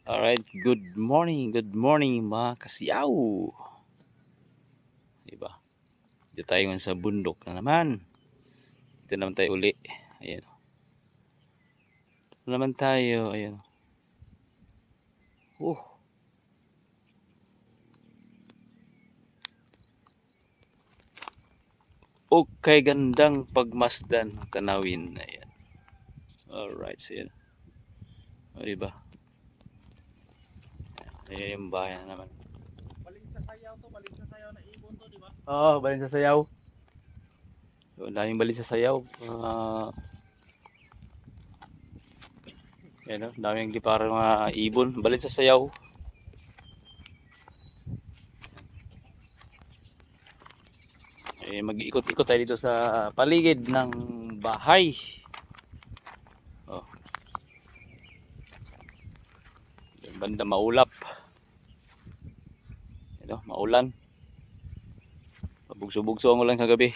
Alright, good morning mga kasiyaw. Diba? Dito tayo ngayon sa bundok na naman. Dito naman tayo uli. Ayan. Dito naman tayo. Ayan. Oh. Okay, gandang pagmasdan ng tanawin. Ayan. Alright, so yan. O, diba? Ayan yung bahay na naman. Baling sa sayaw to, baling sa sayaw na ibon to, di ba? Oo, balin sa sayaw. So, daming balin sa sayaw. Ayan o, daming liparang mga ibon. Balin sa sayaw. Mag-ikot-ikot tayo dito sa paligid ng bahay. Oh. Yung banda maulap. Ito, maulan. Pabugso-bugso ang ulan kagabi.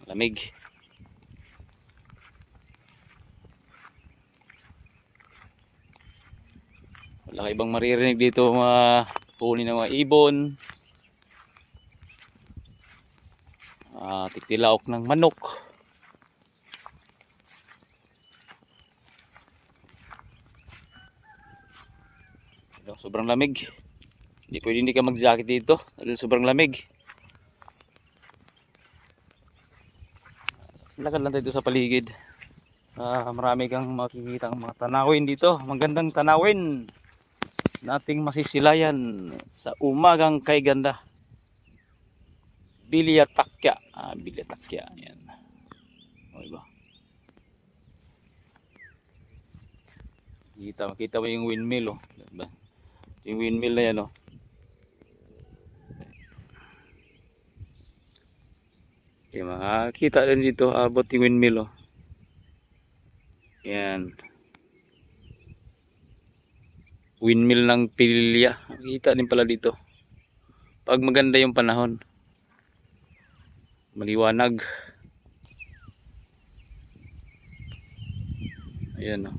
Malamig. Wala ka ibang maririnig dito mga huni ng mga ibon. Tiktilaok ng manok. Ito, sobrang lamig. Hindi ka mag-jacket dito dahil sobrang lamig. Lakad lang tayo dito sa paligid. Marami kang makikita ang mga tanawin dito. Magandang tanawin nating masisilayan sa umagang kay ganda. Bilya Takya. Bilya Takya. Yan. O, diba? Makita mo yung windmill, oh. Diba? Yung windmill na yan, oh. Okay, makikita din dito abot yung windmill, oh. Yan. Windmill ng Pilya. Makikita din pala dito. Pag maganda yung panahon. Maliwanag. Ayan, oh.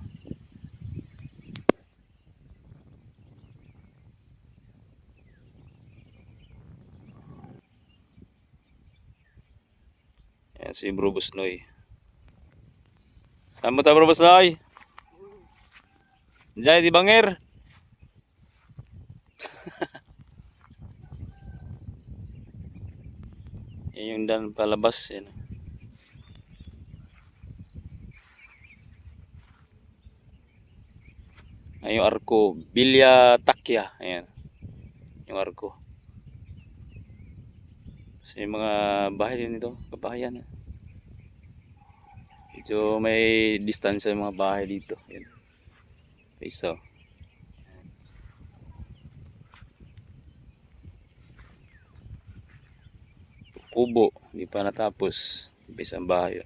Ayan si Bro Busnoy. Saan mo ta Bro Busnoy? Diyan di Banger. Yan yung dan palabas. Yan. Ay, yung arko. Bilya Takya. Ayan. Yung arko. So, yung mga bahay din ito. Kabahayan. Medyo may distansya yung mga bahay dito. Ayan. Okay, so. Kubo. Hindi pa natapos. Isang bahay.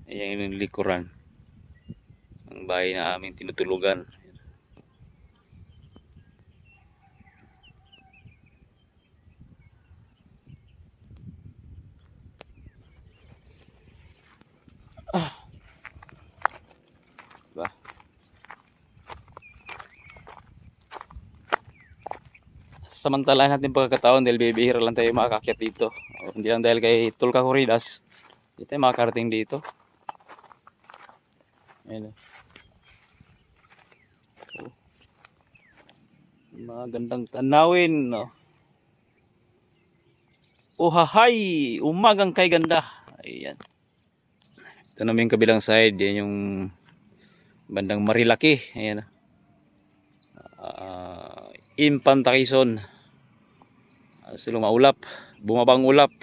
Ayan yung likuran. Ang bahay na aming tinutulugan. Diba? Samantalahan natin pagkakataon dahil bibihira lang tayo makakakyat dito. Hindi lang dahil kay Tulka Corridas. Hindi tayo makakarating dito. Ayan. Magandang tanawin, no? Uhahay! Umagang kay ganda. Ayan. Ito naman yung kabilang side. Yan yung bandang Marilaki. Ayan. Infanta Quezon. Silong maulap. Bumabang ulap.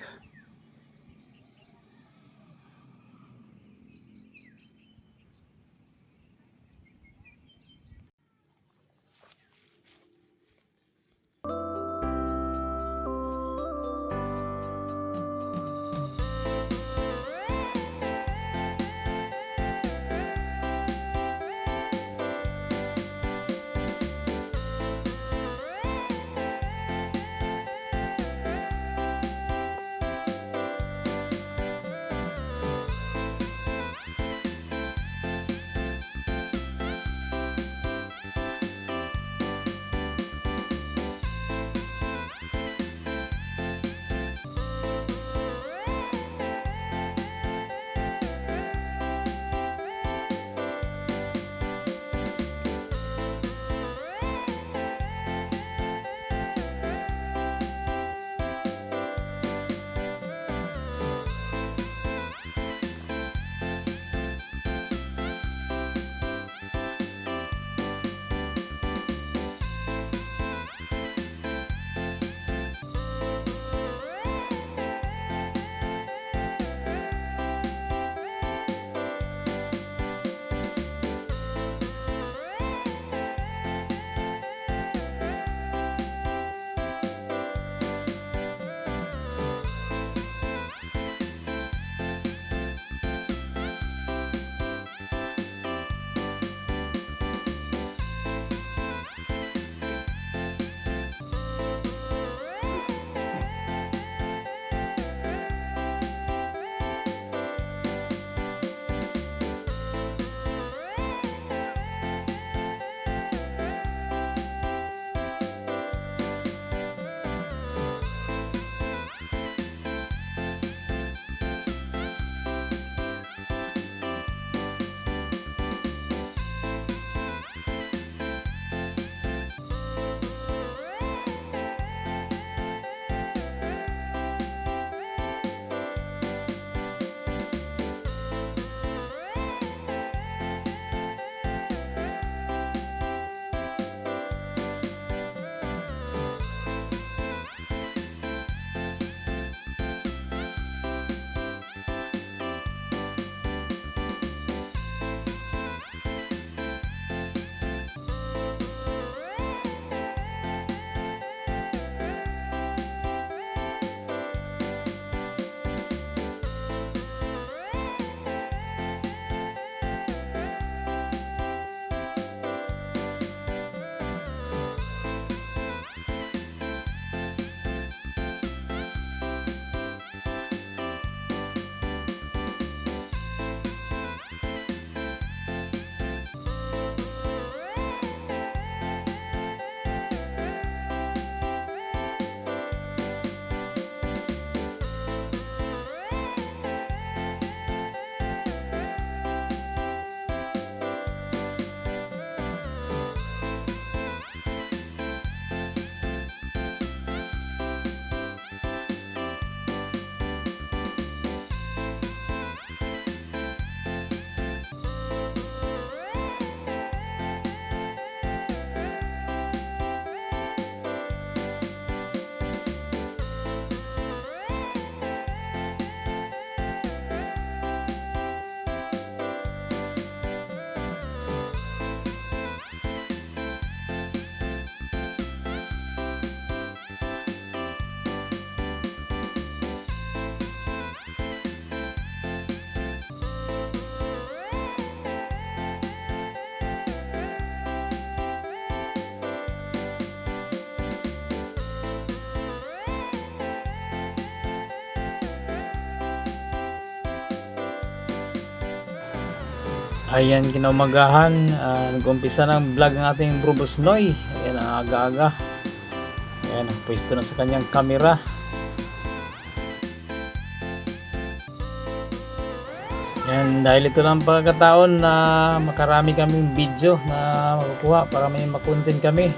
Ayan, kinaumagahan, nag-umpisa ng vlog ng ating Bro Busnoy. Ayan, ang aga-aga. Ayan, pwesto na sa kanyang kamera. Ayan, dahil ito lang pagkataon na makarami kaming video na makukuha para may makontent kami.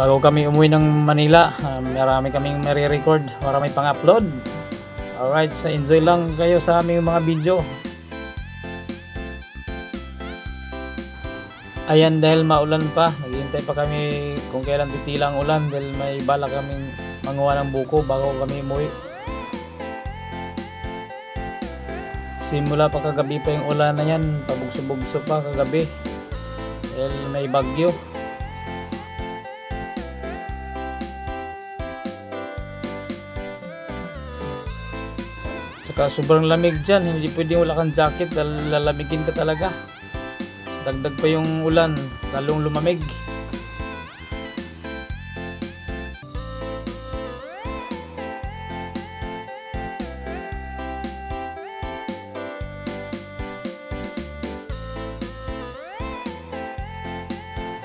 Bago kami umuwi ng Manila, marami kaming marirecord para may pang-upload. Alright, so enjoy lang kayo sa aming mga video. Ayan, dahil maulan pa, naghihintay pa kami kung kailan titilang ulan dahil may bala kaming manguha ng buko bago kami umuwi. Simula pa kagabi pa yung ulan na yan, pabugso-bugso pa kagabi dahil may bagyo. Tsaka sobrang lamig dyan, hindi pwedeng wala kang jacket dahil lalamigin ka talaga. Dagdag pa yung ulan, lalong lumamig.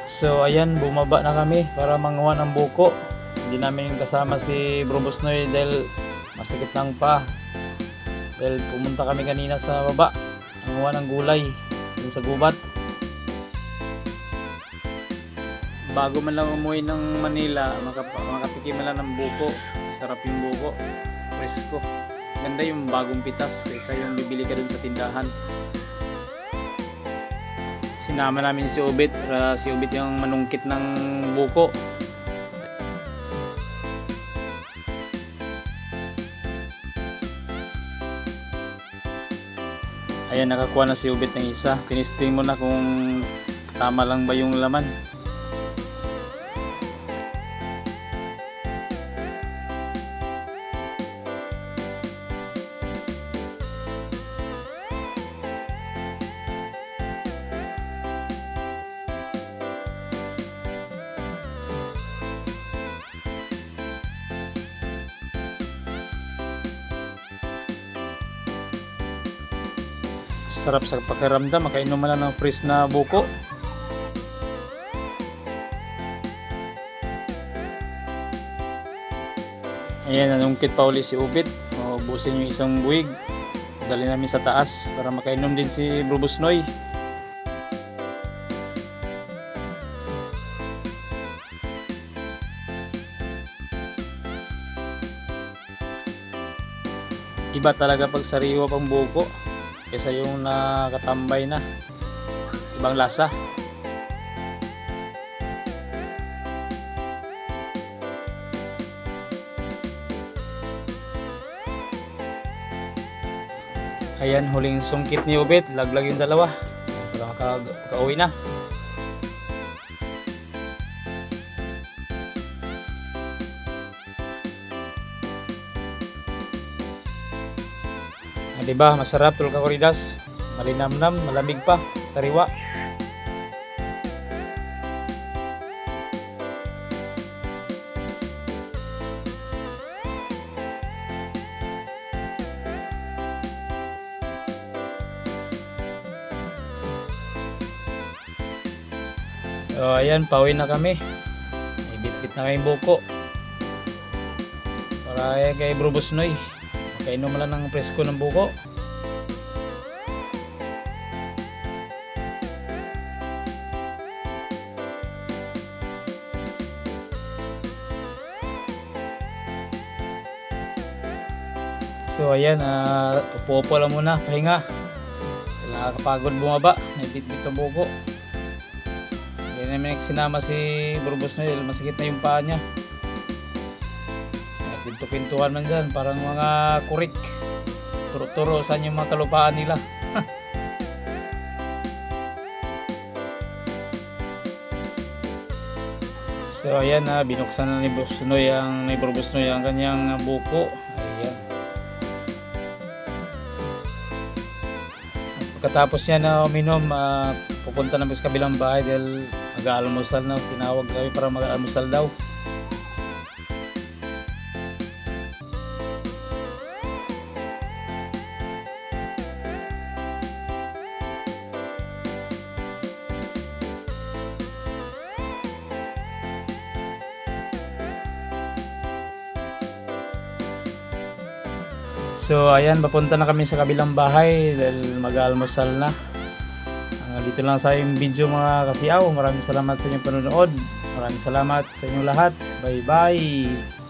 So ayan, bumaba na kami para manguha ng buko. Hindi namin kasama si Bro Busnoy dahil masakit lang pa. Dahil pumunta kami kanina sa baba, manguha ng gulay dun sa gubat. Bago man lang umuwi ng Manila, makatikim man lang ng buko. Sarap yung buko, presko. Ganda yung bagong pitas kaysa yung bibili ka dun sa tindahan. Sinama namin si Ubit para si Ubit yung manungkit ng buko. Ayan, nakakuha na si Ubit ng isa. Tinisting mo na kung tama lang ba yung laman. Sarap sa pakiramdam, makainom mo lang ng fresh na buko. Ayan, nanungkit pa uli si Ubit. Ubusin yung isang buwig. Dali namin sa taas para makainom din si Bro Busnoy. Iba talaga pag sariwa pang buko kaysa yung nakatambay na, ibang lasa. Ayan, huling sungkit ni Ubit, laglag yung dalawa para makauwi na. Diba, masarap tulog kakoridas, malinamnam, malamig pa, sariwa. So ayan, pauwi na kami. Ibit-bit na kami buko para kay Bro Busnoy. Kainom lang ng presko ng buko. So ayan, upo-upo lang muna, pahinga. Nakakapagod bumaba, naibit-bit ang buko. Hindi namin sinama si Bro Busnoy dahil masakit na yung paa niya. Pinto-pintuhan man dyan, parang mga kurik. Turo-turo saan yung mga kalupaan nila. So ayan, binuksan na ni Bro Busnoy ang kanyang buko. Ayan. Pagkatapos niya na uminom, pupunta na sa kabilang bahay dahil mag-aalmusal na. Tinawag kami para mag-aalmusal daw. So ayan, papunta na kami sa kabilang bahay dahil mag-almusal na. Dito lang sa yung video mga kasiaw. Maraming salamat sa inyong panonood. Maraming salamat sa inyong lahat. Bye bye.